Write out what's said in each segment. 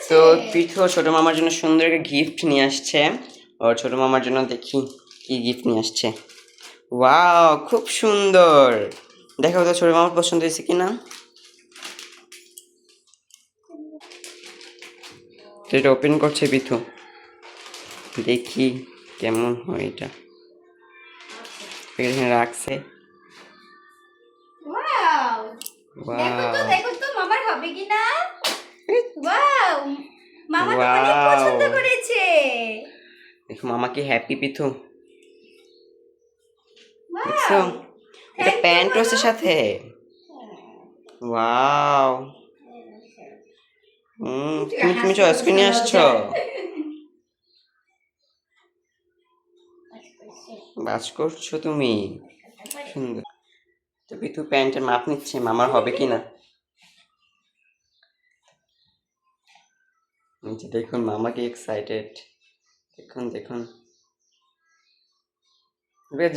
তো পিঠু ছোট মামার জন্য সুন্দর একটা গিফট নিয়ে আসছে। ওর ছোট মামার জন্য দেখি কি গিফট নিয়ে আসছে। ওয়াও, খুব সুন্দর। দেখো তো ছোট মামার পছন্দ হয়েছে কিনা। তো এটা ওপেন করছে পিঠু, দেখি কেমন হয় এটা। এখানে রাখছে। দেখো তো মামার হবে কিনা। ওয়াও, মামা তো অনেক পছন্দ করেছে। দেখো মামা কি হ্যাপি পিঠু। দেখছো এটা প্যান্ট আছে সাথে। ওয়াও, তুমি চয়েস করে নিয়ে আসছো। বাস করছো তুমি, সুন্দর। তো পিঠু প্যান্টের মাপ নিচ্ছে মামার হবে কিনা। নিচে দেখুন মামা কি এক্সাইটেড। দেখুন দেখুন,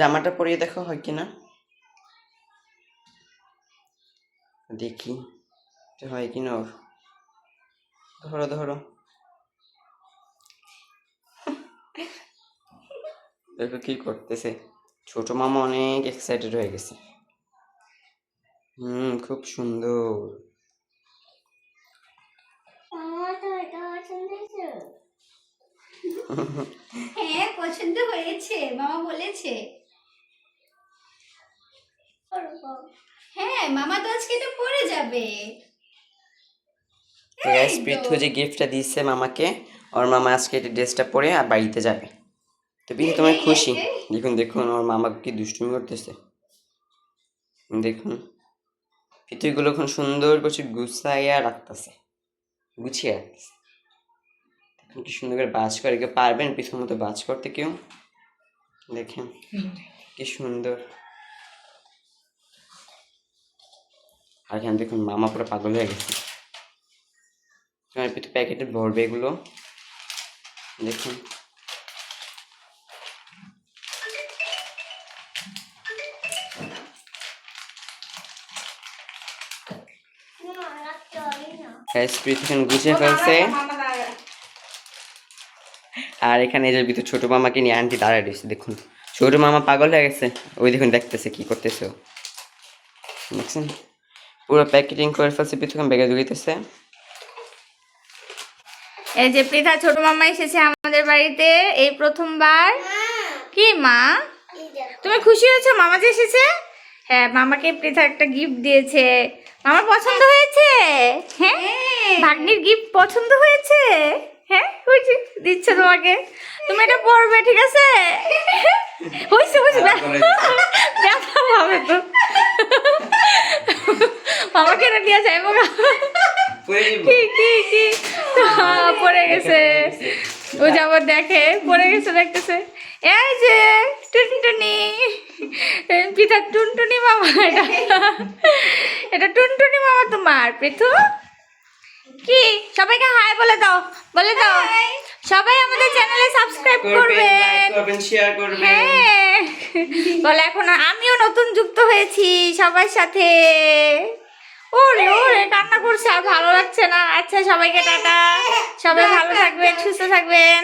জামাটা পরিয়ে দেখো হয় কিনা। দেখি হয় কিনা ওর। ধরো ধরো, দেখো কি করতেছে। ছোট মামা অনেক এক্সাইটেড হয়ে গেছে। খুব সুন্দর। হ্যাঁ, পছন্দ হয়েছে, মামা বলেছে। হ্যাঁ, মামা তো আজকে এটা পরে যাবে। তো গাইস, পৃথু যে গিফটটা দিচ্ছে মামাকে, ওর মামা আজকে এই ড্রেসটা পরে আর বাড়িতে যাবে। তো পৃথু তোমার খুশি। দেখুন দেখুন ওর মামা কি দুষ্টুমি করতেছে। দেখুন পৃথু এগুলো এখন সুন্দর করে গুছাইয়া রাখতেছে, গুছিয়ে রাখতেছে। দেখুন কি সুন্দর করে বাজ করে। কেউ পারবেন পৃথুর মতো বাজ করতে কেউ? দেখেন কি সুন্দর। আর এখানে দেখুন মামা পুরো পাগল হয়ে গেছে। পৃথু প্যাকেটে ভরবে এগুলো। দেখুন গুছিয়ে ফেলছে। আর এখানে যে ভিতর ছোট মামাকে নিয়ে আন্টি দাঁড়ায় রয়েছে। দেখুন ছোট মামা পাগল হয়ে গেছে, ওই দেখুন দেখতেছে কি করতেছে। দেখছেন পুরো প্যাকেটিং করে ফেলছে, পিছনে ব্যাগে ঢুকিতেছে। এই যে পৃথা ছোট মামা এসেছে আমাদের বাড়িতে এই প্রথমবার। কি মা, তুমি খুশি হয়েছো মামা যে এসেছে? হ্যাঁ, মামাকে পৃথা একটা গিফট দিয়েছে। মামার পছন্দ হয়েছে? হ্যাঁ, ভাগ্নির গিফট পছন্দ হয়েছে? হ্যাঁ, হয়েছে, দিচ্ছে তোমাকে। তুমি এটা পরবে, ঠিক আছে? হয়েছে হয়েছে, ব্যথা হবে তো। মামাকে এটা দিয়ে যাইব। কি কি কি পড়ে গেছে, ও যাবার দেখে পড়ে গেছে, দেখতেছে। এই যে টুনটুনি, পিঠা টুনটুনি মামা। এটা টুনটুনি মামা তোমার পৃথু। কি সবাইকে হাই বলে দাও, বলে দাও। সবাই আমাদের চ্যানেলে সাবস্ক্রাইব করবেন, শেয়ার করবেন। হ্যাঁ বলে এখন আমিও নতুন যুক্ত হয়েছি সবার সাথে। ওরে ওরে কান্না করছে, আর ভালো লাগছে না। আচ্ছা সবাইকে টাটা, সবাই ভালো থাকবেন, সুস্থ থাকবেন।